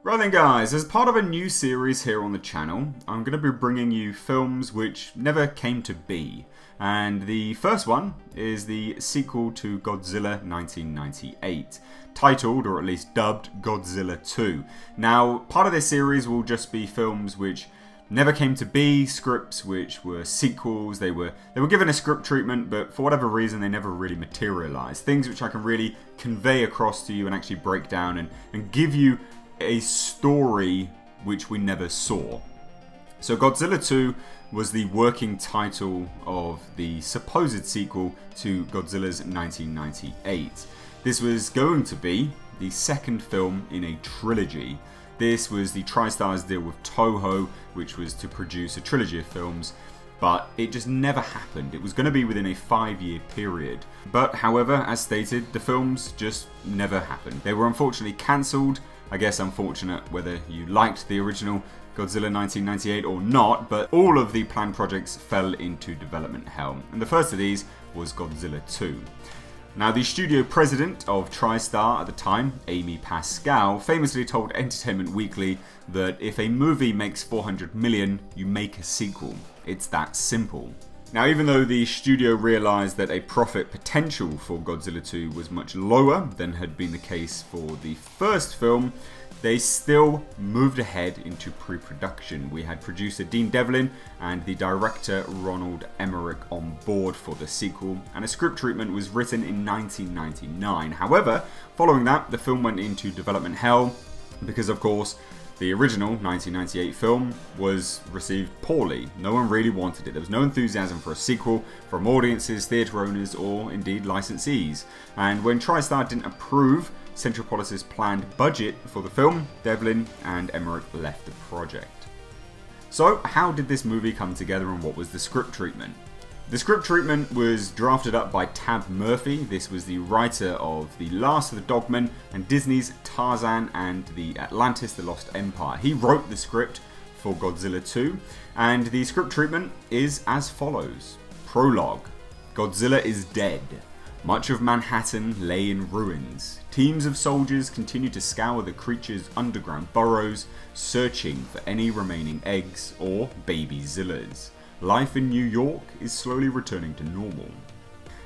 Right then guys, as part of a new series here on the channel, I'm going to be bringing you films which never came to be. And the first one is the sequel to Godzilla 1998, titled, or at least dubbed, Godzilla 2. Now, part of this series will just be films which never came to be, scripts which were sequels. They were given a script treatment, but for whatever reason they never really materialized. Things which I can really convey across to you and actually break down and give you a story which we never saw. So Godzilla 2 was the working title of the supposed sequel to Godzilla's 1998. This was going to be the second film in a trilogy. This was the TriStar's deal with Toho, which was to produce a trilogy of films, but it just never happened. It was going to be within a 5-year period. But however, as stated, the films just never happened. They were unfortunately cancelled. I guess unfortunate whether you liked the original Godzilla 1998 or not, but all of the planned projects fell into development hell. And the first of these was Godzilla 2. Now, the studio president of TriStar at the time, Amy Pascal, famously told Entertainment Weekly that if a movie makes 400 million, you make a sequel. It's that simple. Now, even though the studio realised that a profit potential for Godzilla 2 was much lower than had been the case for the first film, they still moved ahead into pre-production. We had producer Dean Devlin and the director Ronald Emmerich on board for the sequel, and a script treatment was written in 1999. However, following that, the film went into development hell because, of course, the original 1998 film was received poorly. No one really wanted it. There was no enthusiasm for a sequel from audiences, theatre owners, or indeed licensees. And when TriStar didn't approve Centropolis' planned budget for the film, Devlin and Emmerich left the project. So, how did this movie come together and what was the script treatment? The script treatment was drafted up by Tab Murphy. This was the writer of The Last of the Dogmen and Disney's Tarzan and the Atlantis the Lost Empire. He wrote the script for Godzilla 2, and the script treatment is as follows. Prologue. Godzilla is dead. Much of Manhattan lay in ruins. Teams of soldiers continue to scour the creature's underground burrows, searching for any remaining eggs or baby Zillas. Life in New York is slowly returning to normal.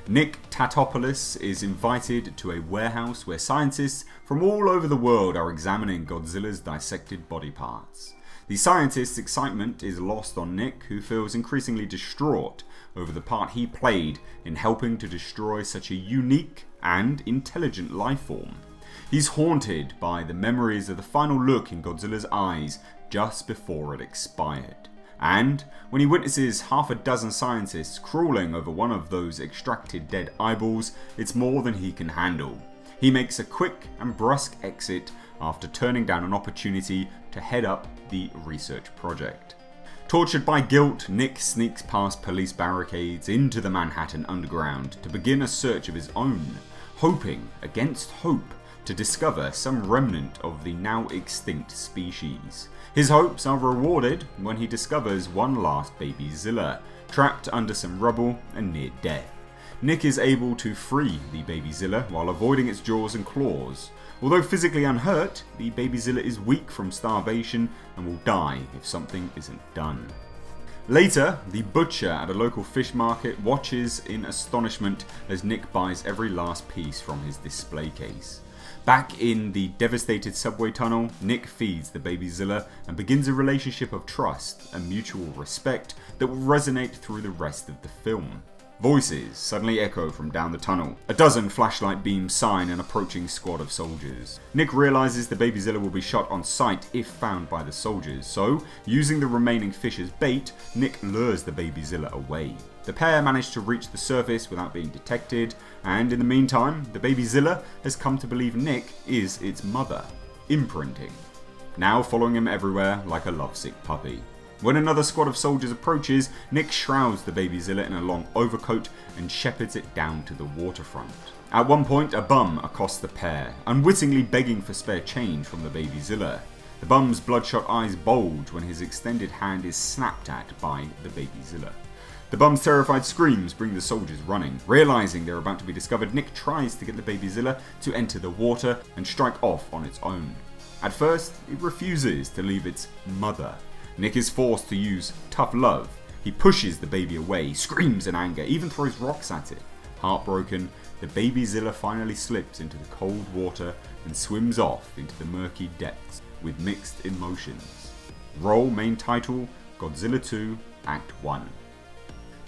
Nick Tatopoulos is invited to a warehouse where scientists from all over the world are examining Godzilla's dissected body parts. The scientist's excitement is lost on Nick, who feels increasingly distraught over the part he played in helping to destroy such a unique and intelligent life form. He's haunted by the memories of the final look in Godzilla's eyes just before it expired. And when he witnesses half a dozen scientists crawling over one of those extracted dead eyeballs, it's more than he can handle. He makes a quick and brusque exit after turning down an opportunity to head up the research project. Tortured by guilt, Nick sneaks past police barricades into the Manhattan underground to begin a search of his own, hoping against hope to discover some remnant of the now extinct species. His hopes are rewarded when he discovers one last baby Zilla, trapped under some rubble and near death. Nick is able to free the baby Zilla while avoiding its jaws and claws. Although physically unhurt, the baby Zilla is weak from starvation and will die if something isn't done. Later, the butcher at a local fish market watches in astonishment as Nick buys every last piece from his display case. Back in the devastated subway tunnel, Nick feeds the baby Zilla and begins a relationship of trust and mutual respect that will resonate through the rest of the film. Voices suddenly echo from down the tunnel. A dozen flashlight beams sign an approaching squad of soldiers. Nick realizes the baby Zilla will be shot on sight if found by the soldiers, so using the remaining fish as bait, Nick lures the baby Zilla away. The pair manage to reach the surface without being detected, and in the meantime, the baby Zilla has come to believe Nick is its mother, imprinting, now following him everywhere like a lovesick puppy. When another squad of soldiers approaches, Nick shrouds the baby Zilla in a long overcoat and shepherds it down to the waterfront. At one point, a bum accosts the pair, unwittingly begging for spare change from the baby Zilla. The bum's bloodshot eyes bulge when his extended hand is snapped at by the baby Zilla. The bum's terrified screams bring the soldiers running. Realizing they're about to be discovered, Nick tries to get the baby Zilla to enter the water and strike off on its own. At first, it refuses to leave its mother. Nick is forced to use tough love. He pushes the baby away, screams in anger, even throws rocks at it. Heartbroken, the babyzilla finally slips into the cold water and swims off into the murky depths with mixed emotions. Role main title, Godzilla 2, Act 1.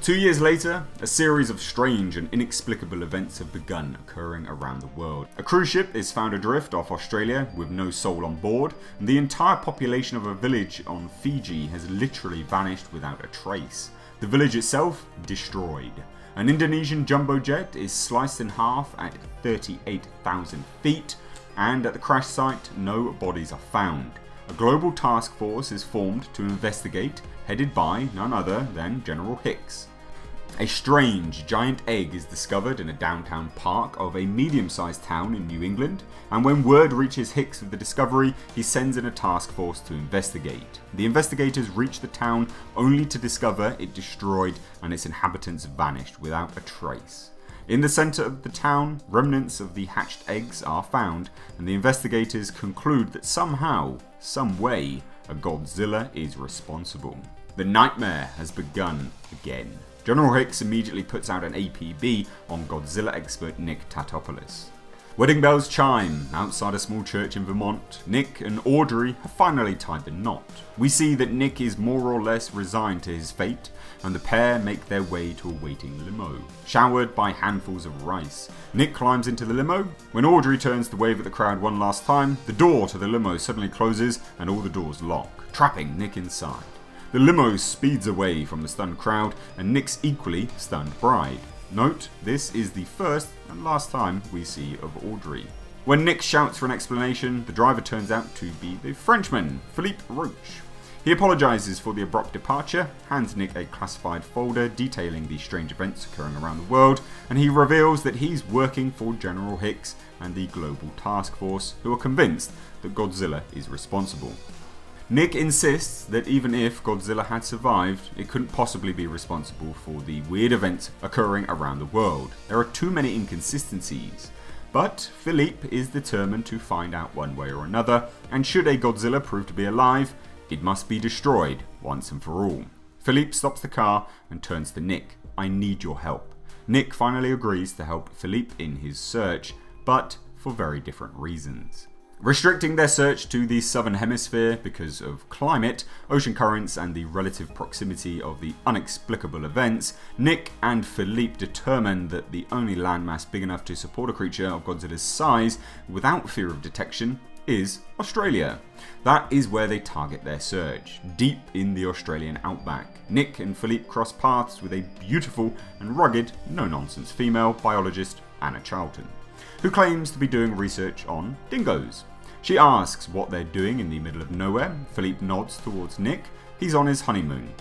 2 years later, a series of strange and inexplicable events have begun occurring around the world. A cruise ship is found adrift off Australia with no soul on board, and the entire population of a village on Fiji has literally vanished without a trace. The village itself, destroyed. An Indonesian jumbo jet is sliced in half at 38,000 feet, and at the crash site, no bodies are found. A global task force is formed to investigate, headed by none other than General Hicks. A strange giant egg is discovered in a downtown park of a medium-sized town in New England, and when word reaches Hicks of the discovery, he sends in a task force to investigate. The investigators reach the town only to discover it destroyed and its inhabitants vanished without a trace. In the center of the town, remnants of the hatched eggs are found, and the investigators conclude that somehow, some way, a Godzilla is responsible. The nightmare has begun again. General Hicks immediately puts out an APB on Godzilla expert Nick Tatopoulos. Wedding bells chime outside a small church in Vermont. Nick and Audrey have finally tied the knot. We see that Nick is more or less resigned to his fate, and the pair make their way to a waiting limo, showered by handfuls of rice. Nick climbs into the limo. When Audrey turns to wave at the crowd one last time, the door to the limo suddenly closes and all the doors lock, trapping Nick inside. The limo speeds away from the stunned crowd and Nick's equally stunned bride. Note, this is the first and last time we see of Audrey. When Nick shouts for an explanation, the driver turns out to be the Frenchman, Philippe Roche. He apologizes for the abrupt departure, hands Nick a classified folder detailing the strange events occurring around the world, and he reveals that he's working for General Hicks and the Global Task Force, who are convinced that Godzilla is responsible. Nick insists that even if Godzilla had survived, it couldn't possibly be responsible for the weird events occurring around the world. There are too many inconsistencies. But Philippe is determined to find out one way or another, and should a Godzilla prove to be alive, it must be destroyed once and for all. Philippe stops the car and turns to Nick. "I need your help." Nick finally agrees to help Philippe in his search, but for very different reasons. Restricting their search to the southern hemisphere because of climate, ocean currents and the relative proximity of the inexplicable events, Nick and Philippe determine that the only landmass big enough to support a creature of Godzilla's size without fear of detection is Australia. That is where they target their search, deep in the Australian outback. Nick and Philippe cross paths with a beautiful and rugged, no-nonsense female biologist, Anna Charlton, who claims to be doing research on dingoes. She asks what they're doing in the middle of nowhere. Philippe nods towards Nick. He's on his honeymoon.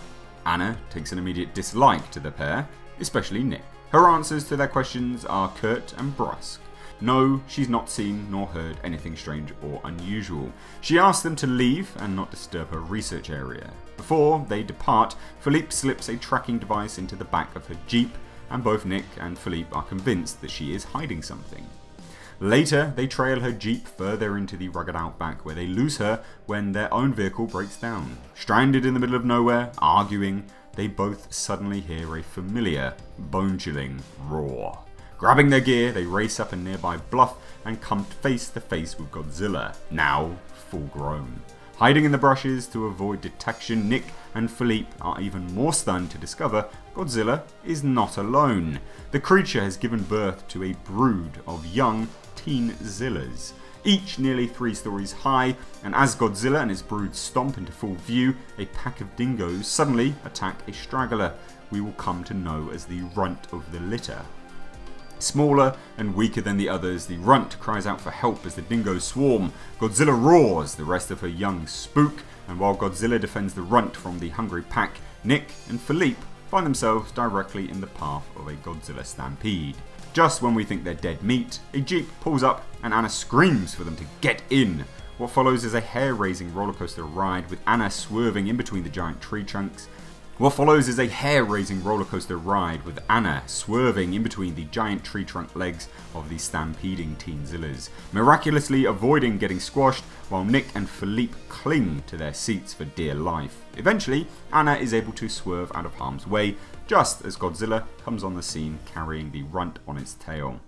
Anna takes an immediate dislike to the pair, especially Nick. Her answers to their questions are curt and brusque. No, she's not seen nor heard anything strange or unusual. She asks them to leave and not disturb her research area. Before they depart, Philippe slips a tracking device into the back of her Jeep, and both Nick and Philippe are convinced that she is hiding something. Later, they trail her Jeep further into the rugged outback where they lose her when their own vehicle breaks down. Stranded in the middle of nowhere, arguing, they both suddenly hear a familiar, bone-chilling roar. Grabbing their gear, they race up a nearby bluff and come face to face with Godzilla, now full grown. Hiding in the brushes to avoid detection, Nick and Philippe are even more stunned to discover Godzilla is not alone. The creature has given birth to a brood of young teen Zillas, each nearly 3 stories high, and as Godzilla and his brood stomp into full view, a pack of dingoes suddenly attack a straggler we will come to know as the runt of the litter. Smaller and weaker than the others, the runt cries out for help as the dingoes swarm. Godzilla roars the rest of her young spook, and while Godzilla defends the runt from the hungry pack, Nick and Philippe find themselves directly in the path of a Godzilla stampede. Just when we think they're dead meat, a Jeep pulls up and Anna screams for them to get in. What follows is a hair-raising rollercoaster ride with Anna swerving in between the giant tree trunks. What follows is a hair-raising rollercoaster ride with Anna swerving in between the giant tree trunk legs of the stampeding Teenzillas, miraculously avoiding getting squashed while Nick and Philippe cling to their seats for dear life. Eventually, Anna is able to swerve out of harm's way just as Godzilla comes on the scene carrying the runt on its tail.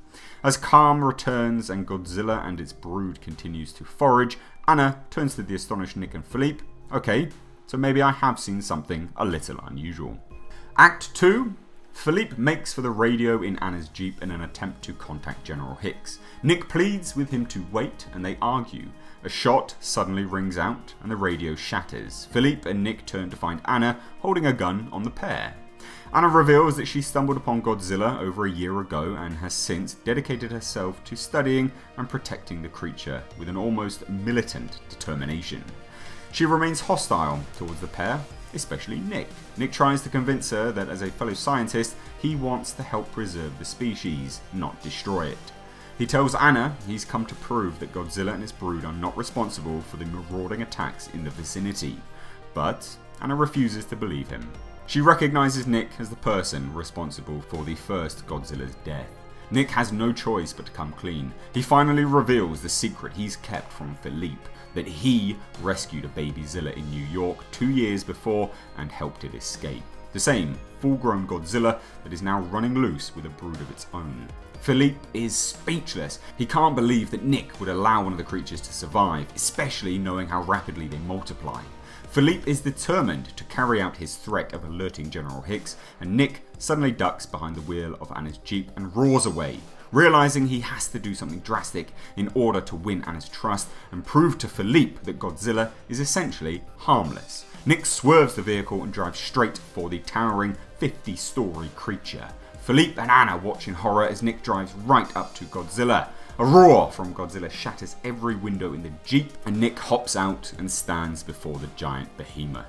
As calm returns and Godzilla and its brood continues to forage, Anna turns to the astonished Nick and Philippe. Okay, so maybe I have seen something a little unusual. Act 2. Philippe makes for the radio in Anna's Jeep in an attempt to contact General Hicks. Nick pleads with him to wait and they argue. A shot suddenly rings out and the radio shatters. Philippe and Nick turn to find Anna holding a gun on the pair. Anna reveals that she stumbled upon Godzilla over a year ago and has since dedicated herself to studying and protecting the creature with an almost militant determination. She remains hostile towards the pair, especially Nick. Nick tries to convince her that as a fellow scientist, he wants to help preserve the species, not destroy it. He tells Anna he's come to prove that Godzilla and his brood are not responsible for the marauding attacks in the vicinity, but Anna refuses to believe him. She recognizes Nick as the person responsible for the first Godzilla's death. Nick has no choice but to come clean. He finally reveals the secret he's kept from Philippe, that he rescued a baby Zilla in New York 2 years before and helped it escape. The same full-grown Godzilla that is now running loose with a brood of its own. Philippe is speechless. He can't believe that Nick would allow one of the creatures to survive, especially knowing how rapidly they multiply. Philippe is determined to carry out his threat of alerting General Hicks, and Nick suddenly ducks behind the wheel of Anna's Jeep and roars away, realizing he has to do something drastic in order to win Anna's trust and prove to Philippe that Godzilla is essentially harmless. Nick swerves the vehicle and drives straight for the towering 50-story creature. Philippe and Anna watch in horror as Nick drives right up to Godzilla. A roar from Godzilla shatters every window in the Jeep, and Nick hops out and stands before the giant behemoth.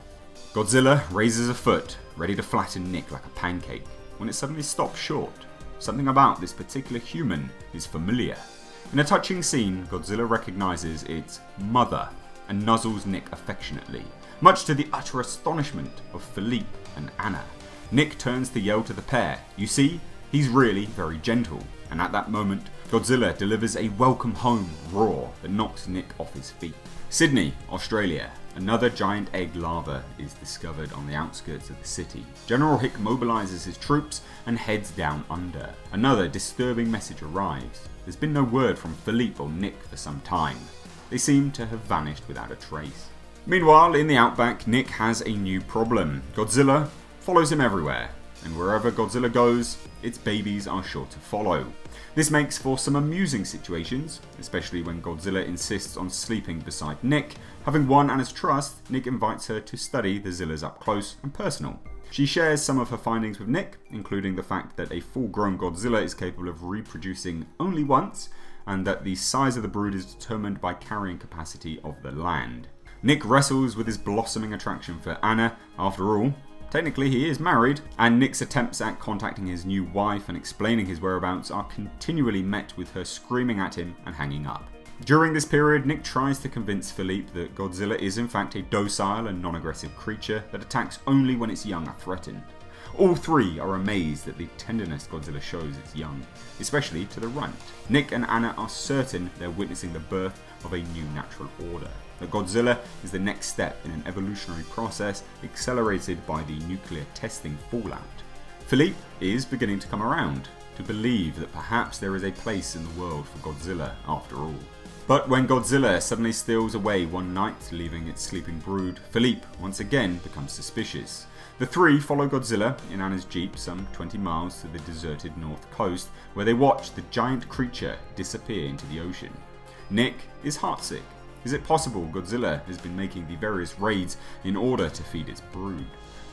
Godzilla raises a foot, ready to flatten Nick like a pancake, when it suddenly stops short. Something about this particular human is familiar. In a touching scene, Godzilla recognizes its mother and nuzzles Nick affectionately, much to the utter astonishment of Philippe and Anna. Nick turns to yell to the pair, "You see, he's really very gentle," and at that moment, Godzilla delivers a welcome home roar that knocks Nick off his feet. Sydney, Australia. Another giant egg larva is discovered on the outskirts of the city. General Hick mobilizes his troops and heads down under. Another disturbing message arrives. There's been no word from Philippe or Nick for some time. They seem to have vanished without a trace. Meanwhile, in the outback, Nick has a new problem. Godzilla follows him everywhere, and wherever Godzilla goes, its babies are sure to follow. This makes for some amusing situations, especially when Godzilla insists on sleeping beside Nick. Having won Anna's trust, Nick invites her to study the Zillas up close and personal. She shares some of her findings with Nick, including the fact that a full-grown Godzilla is capable of reproducing only once, and that the size of the brood is determined by carrying capacity of the land. Nick wrestles with his blossoming attraction for Anna. After all, technically he is married, and Nick's attempts at contacting his new wife and explaining his whereabouts are continually met with her screaming at him and hanging up. During this period, Nick tries to convince Philippe that Godzilla is in fact a docile and non-aggressive creature that attacks only when its young are threatened. All three are amazed at the tenderness Godzilla shows its young, especially to the runt. Nick and Anna are certain they're witnessing the birth of a new natural order, that Godzilla is the next step in an evolutionary process accelerated by the nuclear testing fallout. Philippe is beginning to come around, to believe that perhaps there is a place in the world for Godzilla after all. But when Godzilla suddenly steals away one night, leaving its sleeping brood, Philippe once again becomes suspicious. The three follow Godzilla in Anna's Jeep some 20 miles to the deserted north coast, where they watch the giant creature disappear into the ocean. Nick is heartsick. Is it possible Godzilla has been making the various raids in order to feed its brood?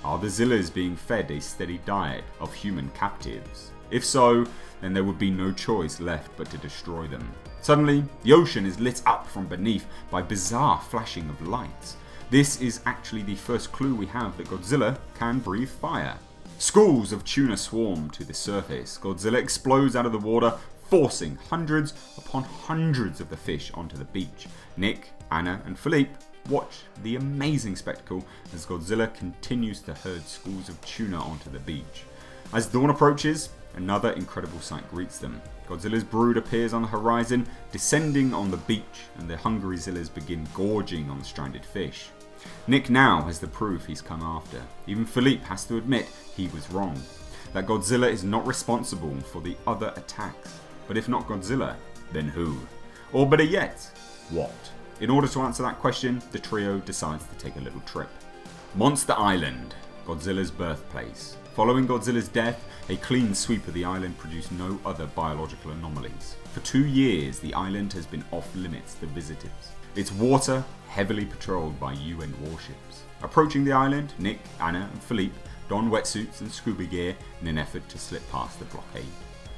Are the Zillas being fed a steady diet of human captives? If so, then there would be no choice left but to destroy them. Suddenly, the ocean is lit up from beneath by bizarre flashing of lights. This is actually the first clue we have that Godzilla can breathe fire. Schools of tuna swarm to the surface. Godzilla explodes out of the water, forcing hundreds upon hundreds of the fish onto the beach. Nick, Anna and Philippe Watch the amazing spectacle as Godzilla continues to herd schools of tuna onto the beach. As dawn approaches, another incredible sight greets them. Godzilla's brood appears on the horizon, descending on the beach, and the hungry Zillas begin gorging on the stranded fish. Nick now has the proof he's come after. Even Philippe has to admit he was wrong, that Godzilla is not responsible for the other attacks. But if not Godzilla, then who? Or better yet, what? In order to answer that question, the trio decides to take a little trip. Monster Island, Godzilla's birthplace. Following Godzilla's death, a clean sweep of the island produced no other biological anomalies. For 2 years, the island has been off limits to visitors. Its water heavily patrolled by UN warships. Approaching the island, Nick, Anna and Philippe don wetsuits and scuba gear in an effort to slip past the blockade.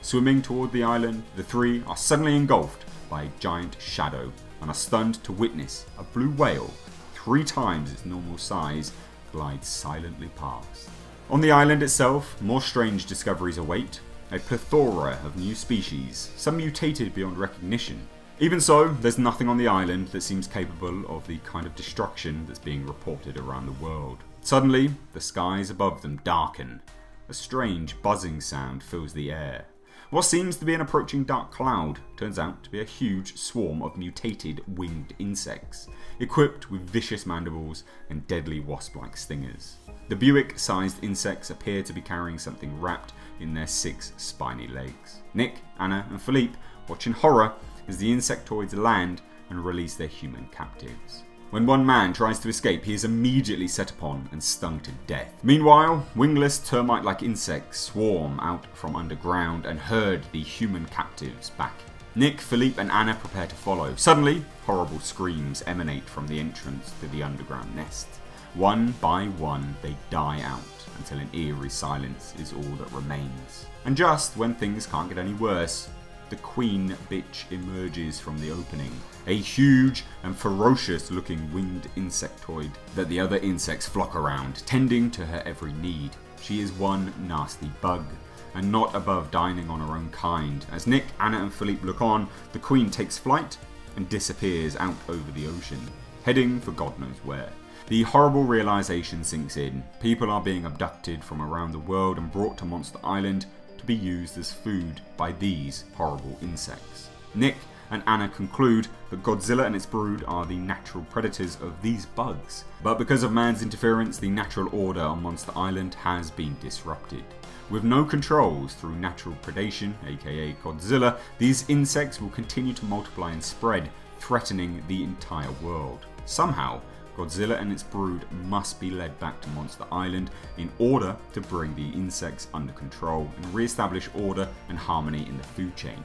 Swimming toward the island, the three are suddenly engulfed by a giant shadow and are stunned to witness a blue whale, 3 times its normal size, glide silently past. On the island itself, more strange discoveries await. A plethora of new species, some mutated beyond recognition. Even so, there's nothing on the island that seems capable of the kind of destruction that's being reported around the world. Suddenly, the skies above them darken. A strange buzzing sound fills the air. What seems to be an approaching dark cloud turns out to be a huge swarm of mutated winged insects, equipped with vicious mandibles and deadly wasp-like stingers. The Buick-sized insects appear to be carrying something wrapped in their 6 spiny legs. Nick, Anna and Philippe watch in horror as the insectoids land and release their human captives. When one man tries to escape, he is immediately set upon and stung to death. Meanwhile, wingless termite-like insects swarm out from underground and herd the human captives back. Nick, Philippe and Anna prepare to follow. Suddenly, horrible screams emanate from the entrance to the underground nest. One by one, they die out until an eerie silence is all that remains. And just when things can't get any worse, the queen bitch emerges from the opening, a huge and ferocious looking winged insectoid that the other insects flock around, tending to her every need. She is one nasty bug, and not above dining on her own kind. As Nick, Anna and Philippe look on, the queen takes flight and disappears out over the ocean, heading for God knows where. The horrible realization sinks in. People are being abducted from around the world and brought to Monster Island to be used as food by these horrible insects. Nick and Anna conclude that Godzilla and its brood are the natural predators of these bugs. But because of man's interference, the natural order on Monster Island has been disrupted. With no controls through natural predation, aka Godzilla, these insects will continue to multiply and spread, threatening the entire world. Somehow, Godzilla and its brood must be led back to Monster Island in order to bring the insects under control and re-establish order and harmony in the food chain.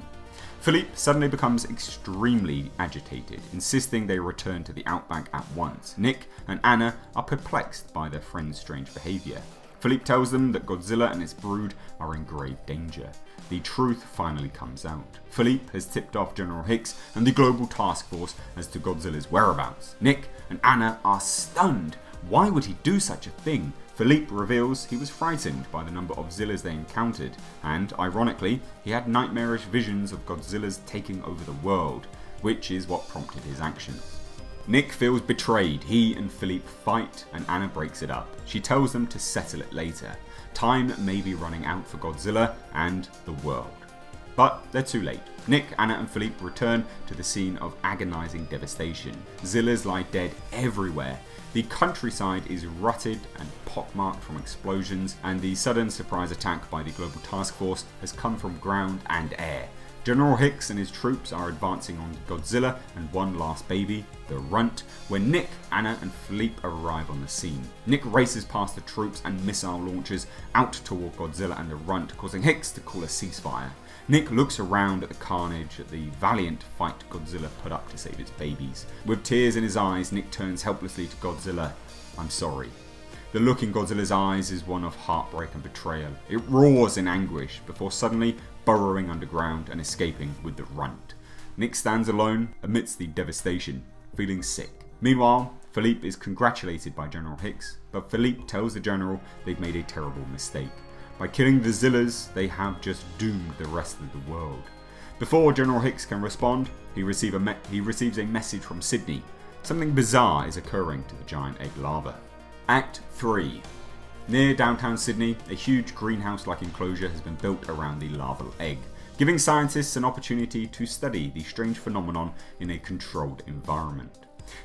Philippe suddenly becomes extremely agitated, insisting they return to the outback at once. Nick and Anna are perplexed by their friend's strange behaviour. Philippe tells them that Godzilla and its brood are in grave danger. The truth finally comes out. Philippe has tipped off General Hicks and the Global Task Force as to Godzilla's whereabouts. Nick and Anna are stunned. Why would he do such a thing? Philippe reveals he was frightened by the number of Zillas they encountered, and, ironically, he had nightmarish visions of Godzilla's taking over the world, which is what prompted his actions. Nick feels betrayed. He and Philippe fight, and Anna breaks it up. She tells them to settle it later. Time may be running out for Godzilla and the world. But they're too late. Nick, Anna and Philippe return to the scene of agonizing devastation. Zillas lie dead everywhere. The countryside is rutted and pockmarked from explosions, and the sudden surprise attack by the Global Task Force has come from ground and air. General Hicks and his troops are advancing on Godzilla and one last baby, the Runt, when Nick, Anna and Philippe arrive on the scene. Nick races past the troops and missile launchers out toward Godzilla and the Runt, causing Hicks to call a ceasefire. Nick looks around at the carnage at the valiant fight Godzilla put up to save its babies. With tears in his eyes, Nick turns helplessly to Godzilla. "I'm sorry." The look in Godzilla's eyes is one of heartbreak and betrayal. It roars in anguish before suddenly burrowing underground and escaping with the Runt. Nick stands alone amidst the devastation, feeling sick. Meanwhile, Philippe is congratulated by General Hicks, but Philippe tells the General they've made a terrible mistake. By killing the Zillas, they have just doomed the rest of the world. Before General Hicks can respond, he receives a message from Sydney. something bizarre is occurring to the giant egg larva. Act 3. Near downtown Sydney, a huge greenhouse-like enclosure has been built around the larval egg, giving scientists an opportunity to study the strange phenomenon in a controlled environment.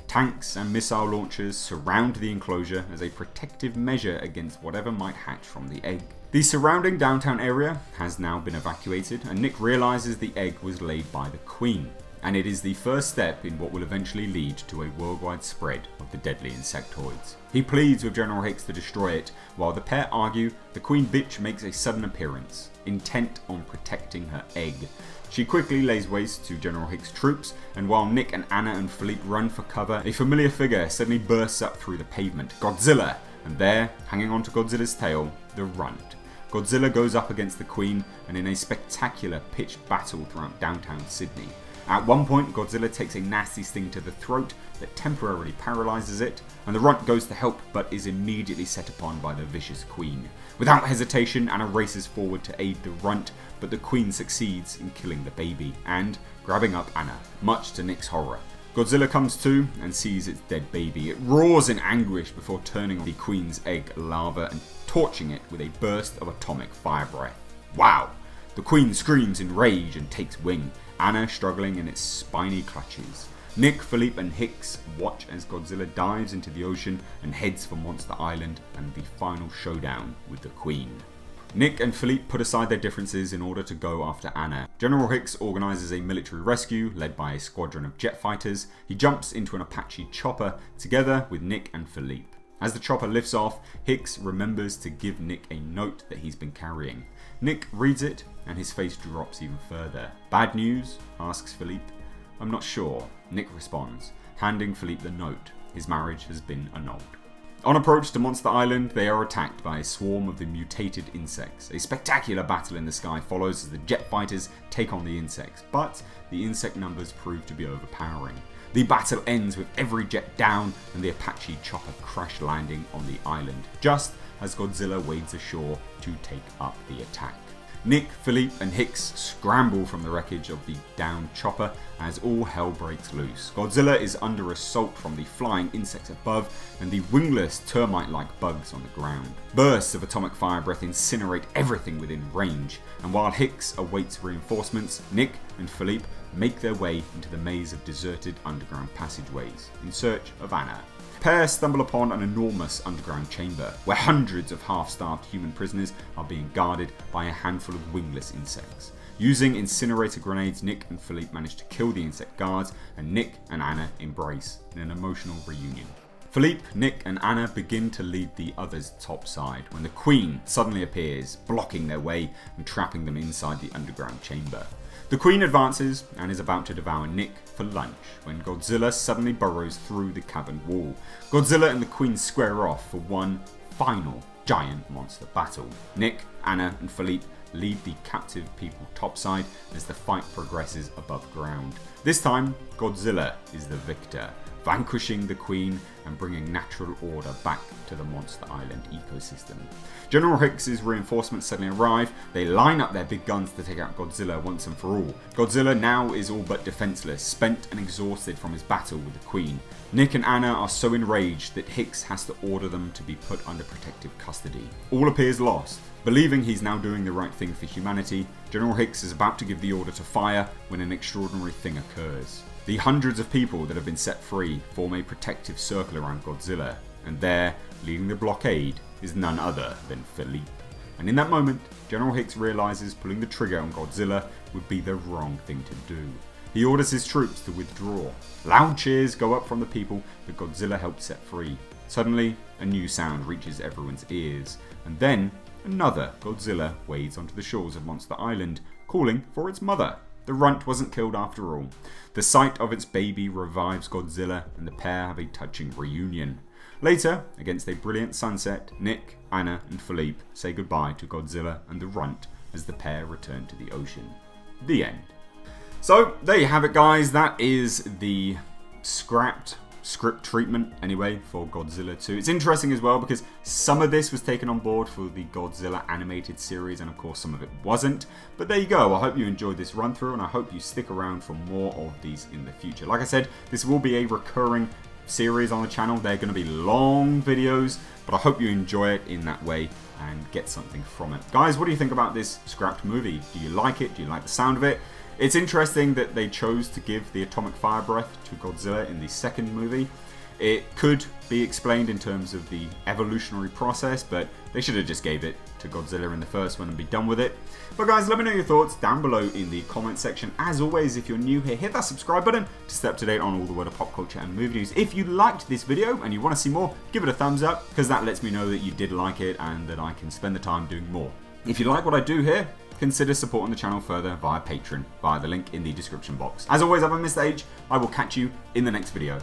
Tanks and missile launchers surround the enclosure as a protective measure against whatever might hatch from the egg. The surrounding downtown area has now been evacuated, and Nick realizes the egg was laid by the Queen, and it is the first step in what will eventually lead to a worldwide spread of the deadly insectoids. He pleads with General Hicks to destroy it. While the pair argue, the Queen bitch makes a sudden appearance, intent on protecting her egg. She quickly lays waste to General Hicks' troops, and while Nick and Anna and Philippe run for cover, a familiar figure suddenly bursts up through the pavement, Godzilla, and there, hanging onto Godzilla's tail, the Runt. Godzilla goes up against the Queen, and in a spectacular pitched battle throughout downtown Sydney. At one point, Godzilla takes a nasty sting to the throat that temporarily paralyzes it, and the Runt goes to help but is immediately set upon by the vicious Queen. Without hesitation, Anna races forward to aid the Runt, but the Queen succeeds in killing the baby and grabbing up Anna, much to Nick's horror. Godzilla comes to and sees its dead baby. It roars in anguish before turning on the Queen's egg larva and torching it with a burst of atomic fire breath. Wow! The Queen screams in rage and takes wing, Anna struggling in its spiny clutches. Nick, Philippe and Hicks watch as Godzilla dives into the ocean and heads for Monster Island and the final showdown with the Queen. Nick and Philippe put aside their differences in order to go after Anna. General Hicks organises a military rescue led by a squadron of jet fighters. He jumps into an Apache chopper together with Nick and Philippe. As the chopper lifts off, Hicks remembers to give Nick a note that he's been carrying. Nick reads it and his face drops even further. "Bad news?" asks Philippe. "I'm not sure," Nick responds, handing Philippe the note. His marriage has been annulled. On approach to Monster Island, they are attacked by a swarm of the mutated insects. A spectacular battle in the sky follows as the jet fighters take on the insects, but the insect numbers prove to be overpowering. The battle ends with every jet down and the Apache chopper crash landing on the island, just as Godzilla wades ashore to take up the attack. Nick, Philippe and Hicks scramble from the wreckage of the downed chopper as all hell breaks loose. Godzilla is under assault from the flying insects above and the wingless termite-like bugs on the ground. Bursts of atomic fire breath incinerate everything within range, and while Hicks awaits reinforcements, Nick and Philippe make their way into the maze of deserted underground passageways in search of Anna. Pair stumble upon an enormous underground chamber where hundreds of half-starved human prisoners are being guarded by a handful of wingless insects. Using incinerator grenades, Nick and Philippe manage to kill the insect guards, and Nick and Anna embrace in an emotional reunion. Philippe, Nick and Anna begin to lead the others topside when the Queen suddenly appears, blocking their way and trapping them inside the underground chamber. The Queen advances and is about to devour Nick for lunch when Godzilla suddenly burrows through the cavern wall. Godzilla and the Queen square off for one final giant monster battle. Nick, Anna and Philippe lead the captive people topside as the fight progresses above ground. This time, Godzilla is the victor, vanquishing the Queen and bringing natural order back to the Monster Island ecosystem. General Hicks' reinforcements suddenly arrive. They line up their big guns to take out Godzilla once and for all. Godzilla now is all but defenseless, spent and exhausted from his battle with the Queen. Nick and Anna are so enraged that Hicks has to order them to be put under protective custody. All appears lost. Believing he's now doing the right thing for humanity, General Hicks is about to give the order to fire when an extraordinary thing occurs. The hundreds of people that have been set free form a protective circle around Godzilla, and there, leading the blockade, is none other than Philippe. And in that moment, General Hicks realizes pulling the trigger on Godzilla would be the wrong thing to do. He orders his troops to withdraw. Loud cheers go up from the people that Godzilla helped set free. Suddenly, a new sound reaches everyone's ears, and then another Godzilla wades onto the shores of Monster Island, calling for its mother. The Runt wasn't killed after all. The sight of its baby revives Godzilla, and the pair have a touching reunion. Later, against a brilliant sunset, Nick, Anna and Philippe say goodbye to Godzilla and the Runt as the pair return to the ocean. The end. So, there you have it guys, that is the scrapped script treatment anyway for Godzilla 2. It's interesting as well because some of this was taken on board for the Godzilla animated series, and of course some of it wasn't. But there you go. I hope you enjoyed this run through, and I hope you stick around for more of these in the future. Like I said, this will be a recurring series on the channel. They're going to be long videos, but I hope you enjoy it in that way and get something from it. Guys, what do you think about this scrapped movie? Do you like it? Do you like the sound of it? It's interesting that they chose to give the atomic fire breath to Godzilla in the second movie. It could be explained in terms of the evolutionary process, but they should have just gave it to Godzilla in the first one and be done with it. But guys, let me know your thoughts down below in the comment section. As always, if you're new here, hit that subscribe button to stay up to date on all the world of pop culture and movie news. If you liked this video and you want to see more, give it a thumbs up, because that lets me know that you did like it and that I can spend the time doing more. If you like what I do here, consider supporting the channel further via Patreon, via the link in the description box. As always, I'm Mr. H. I will catch you in the next video.